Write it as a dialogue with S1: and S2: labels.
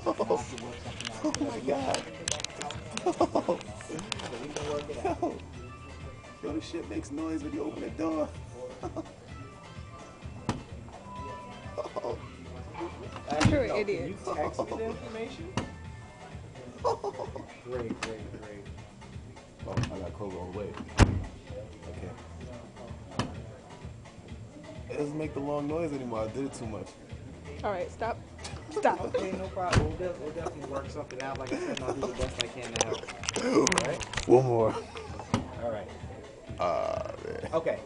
S1: Oh my God. Oh. Yo. Yo, this shit makes noise when you open the door. Oh.
S2: You're an idiot.
S3: Can you text me the information? Great, great, great.
S1: Oh, I got Kroger all the way. Okay. It doesn't make the long noise anymore. I did it too much.
S2: All right, stop. Stop.
S3: Okay, no problem. We'll definitely work something out. Like I said, and I'll do the best I can to help. All right?
S1: One more.
S3: All right.
S1: Ah, man.
S3: Okay.